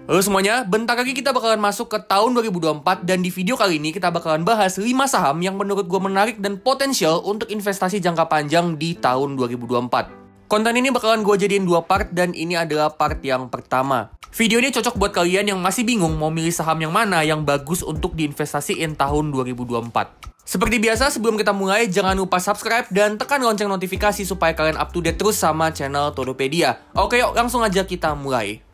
Halo semuanya, bentar lagi kita bakalan masuk ke tahun 2024 dan di video kali ini kita bakalan bahas 5 saham yang menurut gue menarik dan potensial untuk investasi jangka panjang di tahun 2024. Konten ini bakalan gue jadiin 2 part dan ini adalah part yang pertama. Video ini cocok buat kalian yang masih bingung mau milih saham yang mana yang bagus untuk diinvestasiin tahun 2024. Seperti biasa, sebelum kita mulai, jangan lupa subscribe dan tekan lonceng notifikasi supaya kalian up to date terus sama channel Todopedia. Oke yuk, langsung aja kita mulai.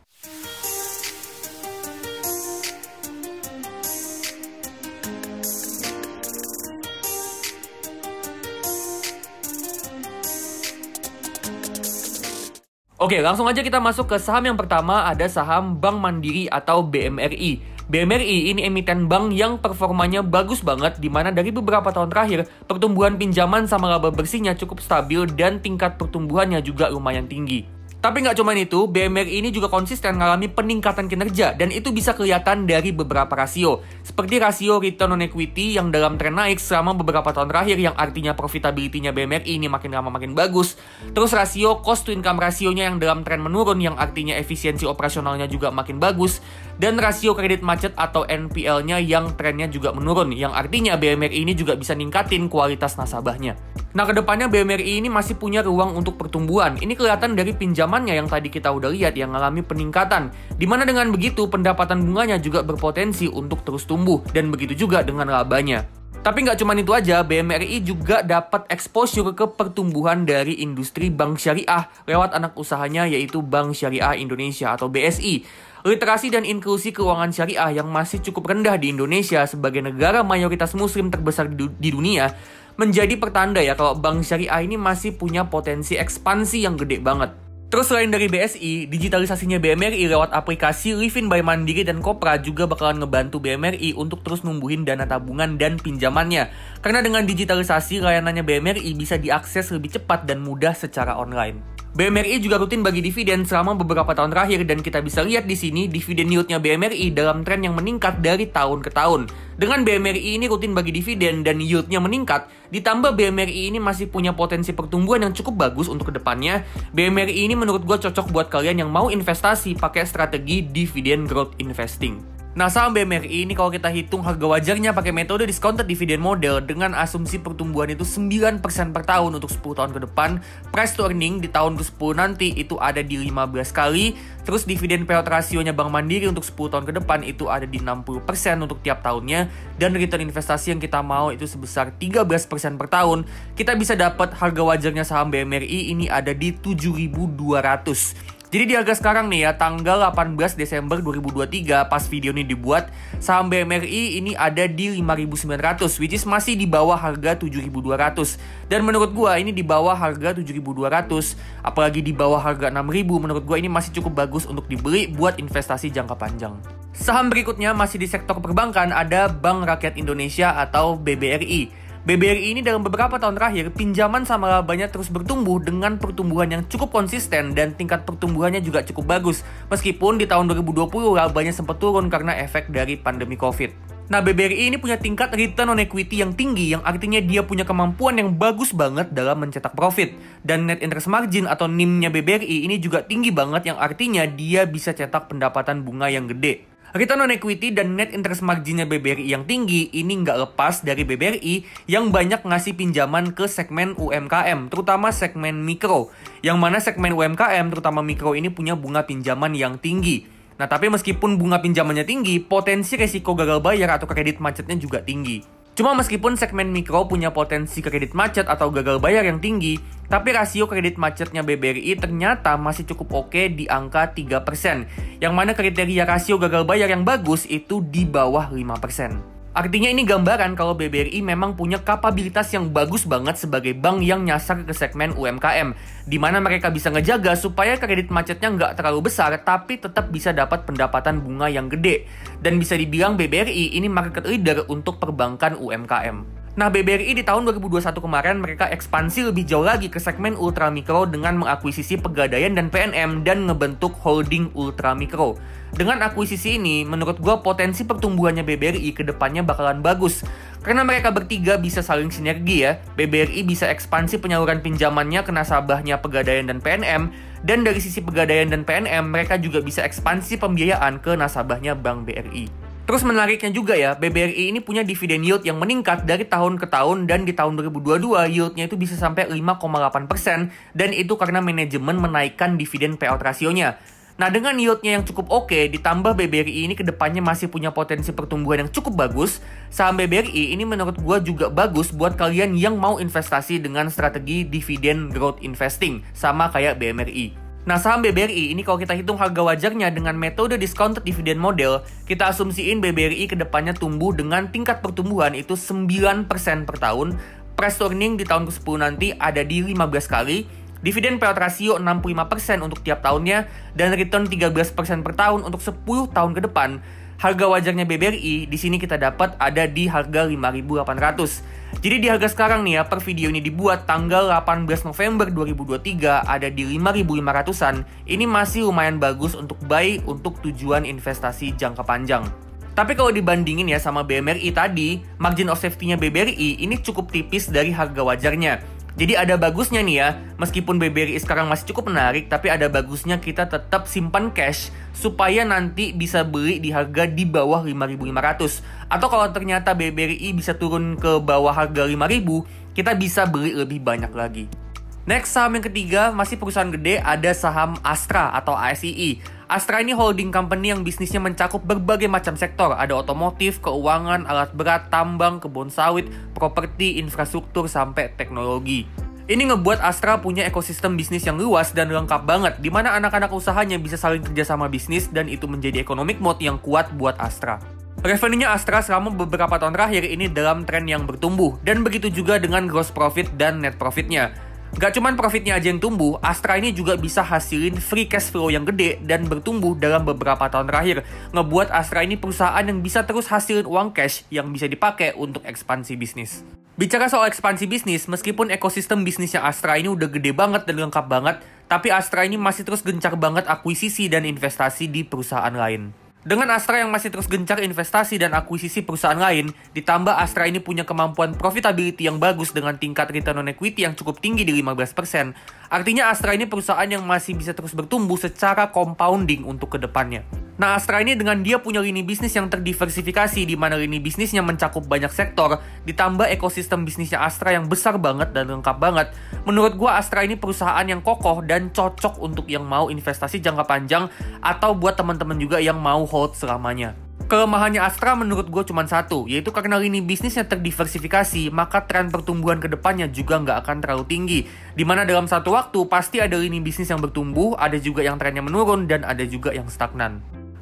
Oke, langsung aja kita masuk ke saham yang pertama, ada saham Bank Mandiri atau BMRI. BMRI ini emiten bank yang performanya bagus banget, dimana dari beberapa tahun terakhir, pertumbuhan pinjaman sama laba bersihnya cukup stabil dan tingkat pertumbuhannya juga lumayan tinggi. Tapi nggak cuma itu, BMRI ini juga konsisten mengalami peningkatan kinerja dan itu bisa kelihatan dari beberapa rasio. Seperti rasio return on equity yang dalam tren naik selama beberapa tahun terakhir yang artinya profitability-nya BMRI ini makin lama makin bagus. Terus rasio cost to income rasionya yang dalam tren menurun yang artinya efisiensi operasionalnya juga makin bagus. Dan rasio kredit macet atau NPL-nya yang trennya juga menurun yang artinya BMRI ini juga bisa ningkatin kualitas nasabahnya. Nah, kedepannya BMRI ini masih punya ruang untuk pertumbuhan. Ini kelihatan dari pinjamannya yang tadi kita udah lihat yang mengalami peningkatan. Dimana dengan begitu pendapatan bunganya juga berpotensi untuk terus tumbuh. Dan begitu juga dengan labanya. Tapi nggak cuma itu aja, BMRI juga dapat exposure ke pertumbuhan dari industri bank syariah lewat anak usahanya yaitu Bank Syariah Indonesia atau BSI. Literasi dan inklusi keuangan syariah yang masih cukup rendah di Indonesia sebagai negara mayoritas muslim terbesar di dunia menjadi pertanda ya kalau bank syariah ini masih punya potensi ekspansi yang gede banget. Terus selain dari BSI, digitalisasinya BMRI lewat aplikasi Livin by Mandiri dan Kopra juga bakalan ngebantu BMRI untuk terus numbuhin dana tabungan dan pinjamannya. Karena dengan digitalisasi, layanannya BMRI bisa diakses lebih cepat dan mudah secara online. BMRI juga rutin bagi dividen selama beberapa tahun terakhir dan kita bisa lihat di sini dividen yieldnya BMRI dalam tren yang meningkat dari tahun ke tahun. Dengan BMRI ini rutin bagi dividen dan yieldnya meningkat, ditambah BMRI ini masih punya potensi pertumbuhan yang cukup bagus untuk kedepannya, BMRI ini menurut gue cocok buat kalian yang mau investasi pakai strategi dividend growth investing. Nah, saham BMRI ini kalau kita hitung harga wajarnya pakai metode discounted dividend model dengan asumsi pertumbuhan itu 9% per tahun untuk 10 tahun ke depan, price to earning di tahun ke-10 nanti itu ada di 15 kali, terus dividen payout rasionya Bank Mandiri untuk 10 tahun ke depan itu ada di 60% untuk tiap tahunnya, dan return investasi yang kita mau itu sebesar 13% per tahun. Kita bisa dapat harga wajarnya saham BMRI ini ada di 7.200. Jadi di harga sekarang nih ya, tanggal 18 Desember 2023 pas video ini dibuat, saham BMRI ini ada di 5.900, which is masih di bawah harga 7.200. Dan menurut gua ini di bawah harga 7.200, apalagi di bawah harga 6.000, menurut gua ini masih cukup bagus untuk dibeli buat investasi jangka panjang. Saham berikutnya masih di sektor perbankan, ada Bank Rakyat Indonesia atau BBRI. BBRI ini dalam beberapa tahun terakhir, pinjaman sama labanya terus bertumbuh dengan pertumbuhan yang cukup konsisten dan tingkat pertumbuhannya juga cukup bagus. Meskipun di tahun 2020 labanya sempat turun karena efek dari pandemi COVID. Nah, BBRI ini punya tingkat return on equity yang tinggi, yang artinya dia punya kemampuan yang bagus banget dalam mencetak profit. Dan net interest margin atau NIM-nya BBRI ini juga tinggi banget, yang artinya dia bisa cetak pendapatan bunga yang gede. Return on equity dan net interest marginnya BBRI yang tinggi ini nggak lepas dari BBRI yang banyak ngasih pinjaman ke segmen UMKM, terutama segmen mikro. Yang mana segmen UMKM, terutama mikro ini punya bunga pinjaman yang tinggi. Nah, tapi meskipun bunga pinjamannya tinggi, potensi resiko gagal bayar atau kredit macetnya juga tinggi. Cuma meskipun segmen mikro punya potensi kredit macet atau gagal bayar yang tinggi, tapi rasio kredit macetnya BBRI ternyata masih cukup oke di angka 3%. Yang mana kriteria rasio gagal bayar yang bagus itu di bawah 5%. Artinya ini gambaran kalau BBRI memang punya kapabilitas yang bagus banget sebagai bank yang nyasar ke segmen UMKM, di mana mereka bisa ngejaga supaya kredit macetnya nggak terlalu besar, tapi tetap bisa dapat pendapatan bunga yang gede. Dan bisa dibilang BBRI ini market leader untuk perbankan UMKM. Nah, BBRI di tahun 2021 kemarin mereka ekspansi lebih jauh lagi ke segmen ultramikro dengan mengakuisisi Pegadaian dan PNM dan ngebentuk holding ultramikro. Dengan akuisisi ini, menurut gue potensi pertumbuhannya BBRI ke depannya bakalan bagus. Karena mereka bertiga bisa saling sinergi ya. BBRI bisa ekspansi penyaluran pinjamannya ke nasabahnya Pegadaian dan PNM, Dan dari sisi Pegadaian dan PNM, mereka juga bisa ekspansi pembiayaan ke nasabahnya Bank BRI. Terus menariknya juga ya, BBRI ini punya dividen yield yang meningkat dari tahun ke tahun, dan di tahun 2022 yieldnya itu bisa sampai 5,8%, dan itu karena manajemen menaikkan dividen payout rasionya. Nah, dengan yieldnya yang cukup oke, ditambah BBRI ini kedepannya masih punya potensi pertumbuhan yang cukup bagus, saham BBRI ini menurut gua juga bagus buat kalian yang mau investasi dengan strategi dividen growth investing, sama kayak BMRI. Nah, saham BBRI ini kalau kita hitung harga wajarnya dengan metode discounted dividend model, kita asumsiin BBRI kedepannya tumbuh dengan tingkat pertumbuhan itu 9% per tahun, price to earning di tahun ke-10 nanti ada di 15 kali, dividen payout ratio 65% untuk tiap tahunnya, dan return 13% per tahun untuk 10 tahun ke depan. Harga wajarnya BBRI di sini kita dapat ada di harga 5.800. Jadi di harga sekarang nih ya, per video ini dibuat tanggal 18 November 2023 ada di 5.500-an. Ini masih lumayan bagus untuk buy untuk tujuan investasi jangka panjang. Tapi kalau dibandingin ya sama BMRI tadi, margin of safety-nya BBRI ini cukup tipis dari harga wajarnya. Jadi ada bagusnya nih ya, meskipun BBRI sekarang masih cukup menarik, tapi ada bagusnya kita tetap simpan cash supaya nanti bisa beli di harga di bawah 5.500. Atau kalau ternyata BBRI bisa turun ke bawah harga 5.000, kita bisa beli lebih banyak lagi. Next, saham yang ketiga masih perusahaan gede, ada saham Astra atau ASII. Astra ini holding company yang bisnisnya mencakup berbagai macam sektor. Ada otomotif, keuangan, alat berat, tambang, kebun sawit, properti, infrastruktur, sampai teknologi. Ini ngebuat Astra punya ekosistem bisnis yang luas dan lengkap banget, di mana anak-anak usahanya bisa saling kerjasama bisnis, dan itu menjadi economic moat yang kuat buat Astra. Revenue-nya Astra selama beberapa tahun terakhir ini dalam tren yang bertumbuh, dan begitu juga dengan gross profit dan net profitnya. Gak cuman profitnya aja yang tumbuh, Astra ini juga bisa hasilin free cash flow yang gede dan bertumbuh dalam beberapa tahun terakhir. Ngebuat Astra ini perusahaan yang bisa terus hasilin uang cash yang bisa dipakai untuk ekspansi bisnis. Bicara soal ekspansi bisnis, meskipun ekosistem bisnisnya Astra ini udah gede banget dan lengkap banget, tapi Astra ini masih terus gencar banget akuisisi dan investasi di perusahaan lain. Dengan Astra yang masih terus gencar investasi dan akuisisi perusahaan lain, ditambah Astra ini punya kemampuan profitability yang bagus dengan tingkat return on equity yang cukup tinggi di 15%. Artinya Astra ini perusahaan yang masih bisa terus bertumbuh secara compounding untuk kedepannya. Nah, Astra ini dengan dia punya lini bisnis yang terdiversifikasi, di mana lini bisnisnya mencakup banyak sektor, ditambah ekosistem bisnisnya Astra yang besar banget dan lengkap banget. Menurut gua Astra ini perusahaan yang kokoh dan cocok untuk yang mau investasi jangka panjang, atau buat teman-teman juga yang mau hold selamanya. Kelemahannya Astra menurut gue cuma satu, yaitu karena lini bisnisnya terdiversifikasi, maka tren pertumbuhan kedepannya juga nggak akan terlalu tinggi. Dimana dalam satu waktu pasti ada lini bisnis yang bertumbuh, ada juga yang trennya menurun, dan ada juga yang stagnan.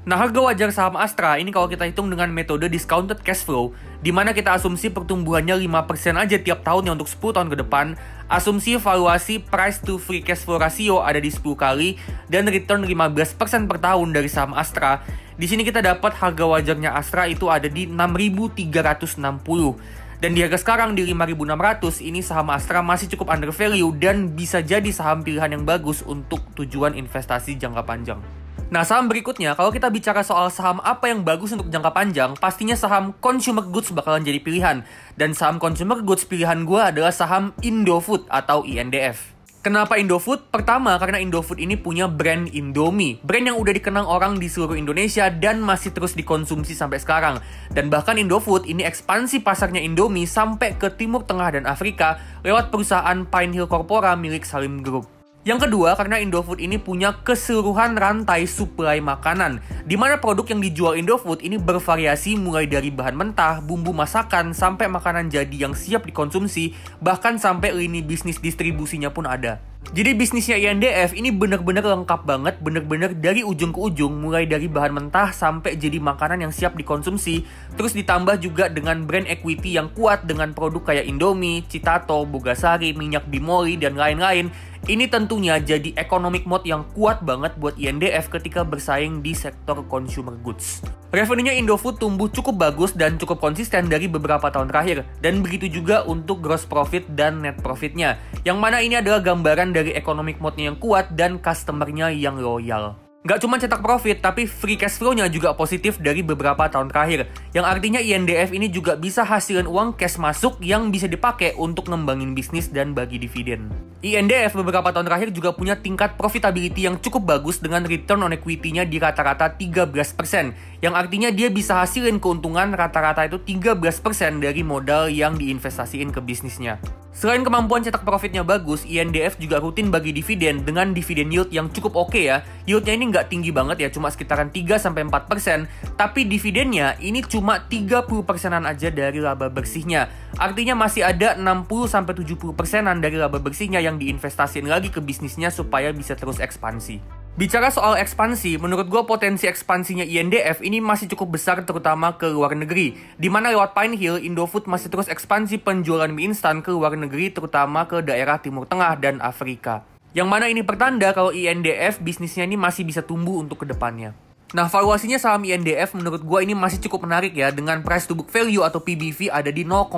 Nah, harga wajar saham Astra ini kalau kita hitung dengan metode discounted cash flow, di mana kita asumsi pertumbuhannya 5% aja tiap tahunnya untuk 10 tahun ke depan, asumsi valuasi price to free cash flow ratio ada di 10 kali, dan return 15% per tahun dari saham Astra. Di sini kita dapat harga wajarnya Astra itu ada di 6.360. Dan di harga sekarang di 5.600, ini saham Astra masih cukup under value dan bisa jadi saham pilihan yang bagus untuk tujuan investasi jangka panjang. Nah, saham berikutnya, kalau kita bicara soal saham apa yang bagus untuk jangka panjang, pastinya saham consumer goods bakalan jadi pilihan. Dan saham consumer goods pilihan gue adalah saham Indofood atau INDF. Kenapa Indofood? Pertama, karena Indofood ini punya brand Indomie. Brand yang udah dikenang orang di seluruh Indonesia dan masih terus dikonsumsi sampai sekarang. Dan bahkan Indofood ini ekspansi pasarnya Indomie sampai ke Timur Tengah dan Afrika lewat perusahaan Pine Hill Corpora milik Salim Group. Yang kedua, karena Indofood ini punya keseluruhan rantai suplai makanan, di mana produk yang dijual Indofood ini bervariasi mulai dari bahan mentah, bumbu masakan, sampai makanan jadi yang siap dikonsumsi, bahkan sampai lini bisnis distribusinya pun ada. Jadi bisnisnya INDF ini bener-bener lengkap banget, bener-bener dari ujung ke ujung, mulai dari bahan mentah sampai jadi makanan yang siap dikonsumsi, terus ditambah juga dengan brand equity yang kuat dengan produk kayak Indomie, Citato, Bogasari, minyak Bimoli, dan lain-lain. Ini tentunya jadi economic moat yang kuat banget buat INDF ketika bersaing di sektor consumer goods. Revenue-nya Indofood tumbuh cukup bagus dan cukup konsisten dari beberapa tahun terakhir. Dan begitu juga untuk gross profit dan net profitnya. Yang mana ini adalah gambaran dari economic moat-nya yang kuat dan customer-nya yang loyal. Nggak cuma cetak profit, tapi free cash flow-nya juga positif dari beberapa tahun terakhir. Yang artinya INDF ini juga bisa hasilin uang cash masuk yang bisa dipakai untuk ngembangin bisnis dan bagi dividen. INDF beberapa tahun terakhir juga punya tingkat profitability yang cukup bagus dengan return on equity-nya di rata-rata 13%. Yang artinya dia bisa hasilin keuntungan rata-rata itu 13% dari modal yang diinvestasiin ke bisnisnya. Selain kemampuan cetak profitnya bagus, INDF juga rutin bagi dividen dengan dividen yield yang cukup oke ya. Yieldnya ini nggak tinggi banget ya, cuma sekitaran 3-4%, tapi dividennya ini cuma 30%-an aja dari laba bersihnya. Artinya masih ada 60-70%-an dari laba bersihnya yang diinvestasiin lagi ke bisnisnya supaya bisa terus ekspansi. Bicara soal ekspansi, menurut gue potensi ekspansinya INDF ini masih cukup besar terutama ke luar negeri. Dimana lewat Pinehill, Indofood masih terus ekspansi penjualan mie instan ke luar negeri terutama ke daerah Timur Tengah dan Afrika. Yang mana ini pertanda kalau INDF bisnisnya ini masih bisa tumbuh untuk kedepannya. Nah, valuasinya saham INDF menurut gue ini masih cukup menarik ya, dengan price to book value atau PBV ada di 0,9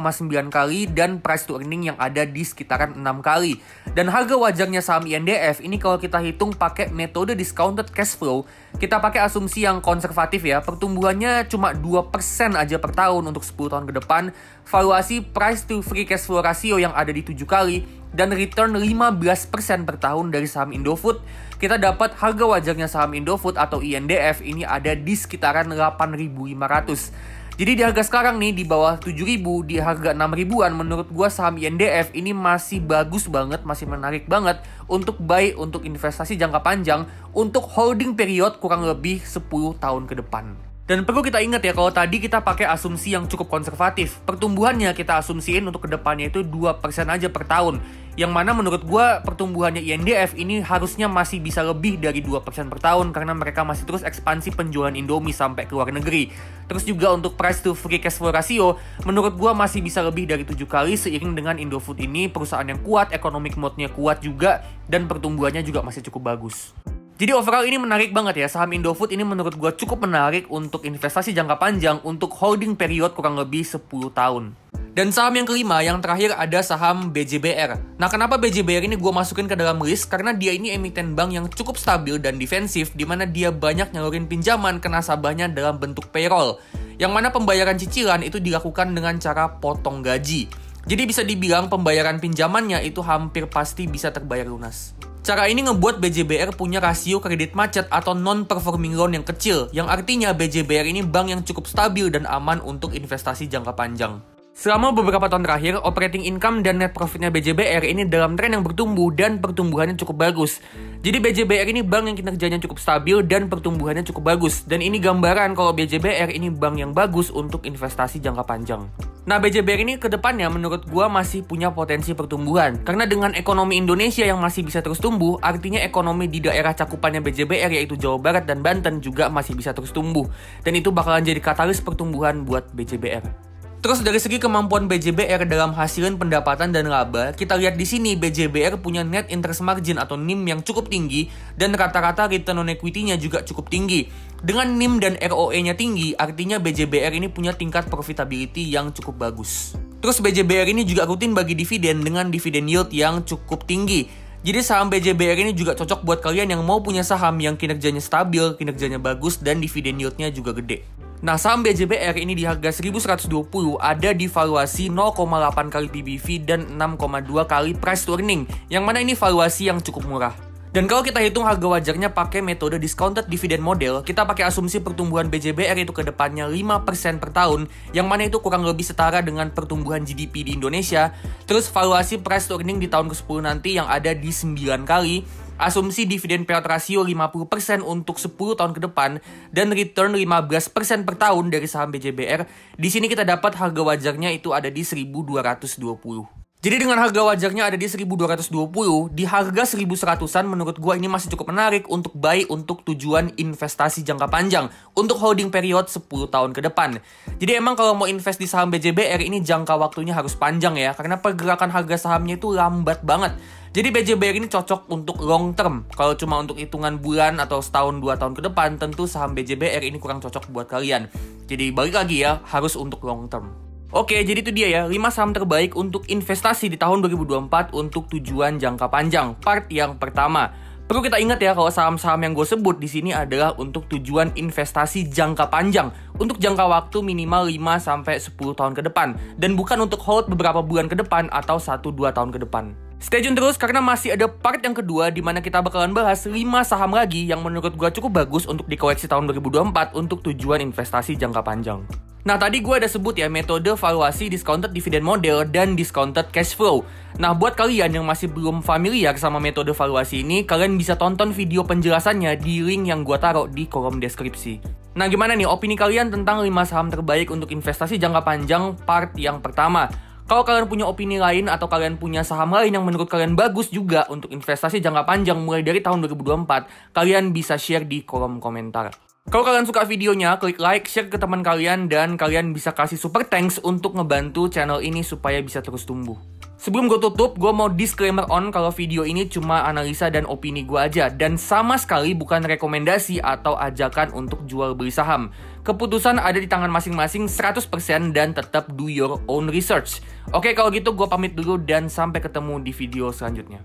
kali dan price to earning yang ada di sekitaran 6 kali. Dan harga wajarnya saham INDF ini kalau kita hitung pakai metode discounted cash flow, kita pakai asumsi yang konservatif ya, pertumbuhannya cuma 2% aja per tahun untuk 10 tahun ke depan, valuasi price to free cash flow ratio yang ada di 7 kali, dan return 15% per tahun dari saham Indofood, kita dapat harga wajarnya saham Indofood atau INDF ini ada di sekitaran 8.500. Jadi di harga sekarang nih di bawah 7.000, di harga 6.000-an, menurut gua saham INDF ini masih bagus banget, masih menarik banget untuk buy, untuk investasi jangka panjang, untuk holding period kurang lebih 10 tahun ke depan. Dan perlu kita ingat ya, kalau tadi kita pakai asumsi yang cukup konservatif, pertumbuhannya kita asumsiin untuk kedepannya itu 2% aja per tahun. Yang mana menurut gue pertumbuhannya INDF ini harusnya masih bisa lebih dari 2% per tahun karena mereka masih terus ekspansi penjualan Indomie sampai ke luar negeri. Terus juga untuk price to free cash flow ratio, menurut gue masih bisa lebih dari 7 kali seiring dengan Indofood ini perusahaan yang kuat, economic mode-nya kuat juga, dan pertumbuhannya juga masih cukup bagus. Jadi overall ini menarik banget ya, saham Indofood ini menurut gue cukup menarik untuk investasi jangka panjang untuk holding period kurang lebih 10 tahun. Dan saham yang kelima, yang terakhir ada saham BJBR. Nah, kenapa BJBR ini gue masukin ke dalam list? Karena dia ini emiten bank yang cukup stabil dan defensif, di mana dia banyak nyalurin pinjaman ke nasabahnya dalam bentuk payroll. Yang mana pembayaran cicilan itu dilakukan dengan cara potong gaji. Jadi bisa dibilang pembayaran pinjamannya itu hampir pasti bisa terbayar lunas. Cara ini ngebuat BJBR punya rasio kredit macet atau non-performing loan yang kecil, yang artinya BJBR ini bank yang cukup stabil dan aman untuk investasi jangka panjang. Selama beberapa tahun terakhir, operating income dan net profitnya BJBR ini dalam tren yang bertumbuh dan pertumbuhannya cukup bagus. Jadi BJBR ini bank yang kinerjanya cukup stabil dan pertumbuhannya cukup bagus. Dan ini gambaran kalau BJBR ini bank yang bagus untuk investasi jangka panjang. Nah, BJBR ini ke depannya menurut gua masih punya potensi pertumbuhan. Karena dengan ekonomi Indonesia yang masih bisa terus tumbuh, artinya ekonomi di daerah cakupannya BJBR yaitu Jawa Barat dan Banten juga masih bisa terus tumbuh. Dan itu bakalan jadi katalis pertumbuhan buat BJBR. Terus dari segi kemampuan BJBR dalam hasilin pendapatan dan laba, kita lihat di sini BJBR punya net interest margin atau NIM yang cukup tinggi dan rata-rata return on equity-nya juga cukup tinggi. Dengan NIM dan ROE-nya tinggi, artinya BJBR ini punya tingkat profitability yang cukup bagus. Terus BJBR ini juga rutin bagi dividen dengan dividen yield yang cukup tinggi. Jadi saham BJBR ini juga cocok buat kalian yang mau punya saham yang kinerjanya stabil, kinerjanya bagus, dan dividen yield-nya juga gede. Nah, saham BJBR ini di harga 1120 ada di valuasi 0,8 kali PBV dan 6,2 kali price to earning, yang mana ini valuasi yang cukup murah. Dan kalau kita hitung harga wajarnya pakai metode discounted dividend model, kita pakai asumsi pertumbuhan BJBR itu ke depannya 5% per tahun, yang mana itu kurang lebih setara dengan pertumbuhan GDP di Indonesia. Terus valuasi price to earning di tahun ke-10 nanti yang ada di 9 kali, asumsi dividen payout ratio 50% untuk 10 tahun ke depan, dan return 15% per tahun dari saham BJBR. Di sini kita dapat harga wajarnya itu ada di 1.220. Jadi dengan harga wajarnya ada di 1.220, di harga 1.100-an menurut gua ini masih cukup menarik untuk buy untuk tujuan investasi jangka panjang, untuk holding period 10 tahun ke depan. Jadi emang kalau mau invest di saham BJBR ini jangka waktunya harus panjang ya, karena pergerakan harga sahamnya itu lambat banget. Jadi BJBR ini cocok untuk long term. Kalau cuma untuk hitungan bulan atau setahun 2 tahun ke depan, tentu saham BJBR ini kurang cocok buat kalian. Jadi balik lagi ya, harus untuk long term. Oke, jadi itu dia ya, 5 saham terbaik untuk investasi di tahun 2024 untuk tujuan jangka panjang. Part yang pertama. Perlu kita ingat ya kalau saham-saham yang gue sebut di sini adalah untuk tujuan investasi jangka panjang, untuk jangka waktu minimal 5-10 tahun ke depan, dan bukan untuk hold beberapa bulan ke depan atau 1-2 tahun ke depan. Stay tune terus karena masih ada part yang kedua di mana kita bakalan bahas 5 saham lagi yang menurut gue cukup bagus untuk dikoleksi tahun 2024 untuk tujuan investasi jangka panjang. Nah, tadi gue ada sebut ya metode valuasi discounted dividend model dan discounted cash flow. Nah, buat kalian yang masih belum familiar sama metode valuasi ini, kalian bisa tonton video penjelasannya di link yang gue taruh di kolom deskripsi. Nah, gimana nih opini kalian tentang 5 saham terbaik untuk investasi jangka panjang part yang pertama? Kalau kalian punya opini lain atau kalian punya saham lain yang menurut kalian bagus juga untuk investasi jangka panjang mulai dari tahun 2024, kalian bisa share di kolom komentar. Kalau kalian suka videonya, klik like, share ke teman kalian, dan kalian bisa kasih super thanks untuk ngebantu channel ini supaya bisa terus tumbuh. Sebelum gue tutup, gue mau disclaimer on kalau video ini cuma analisa dan opini gue aja, dan sama sekali bukan rekomendasi atau ajakan untuk jual beli saham. Keputusan ada di tangan masing-masing 100% dan tetap do your own research. Oke, kalau gitu gue pamit dulu dan sampai ketemu di video selanjutnya.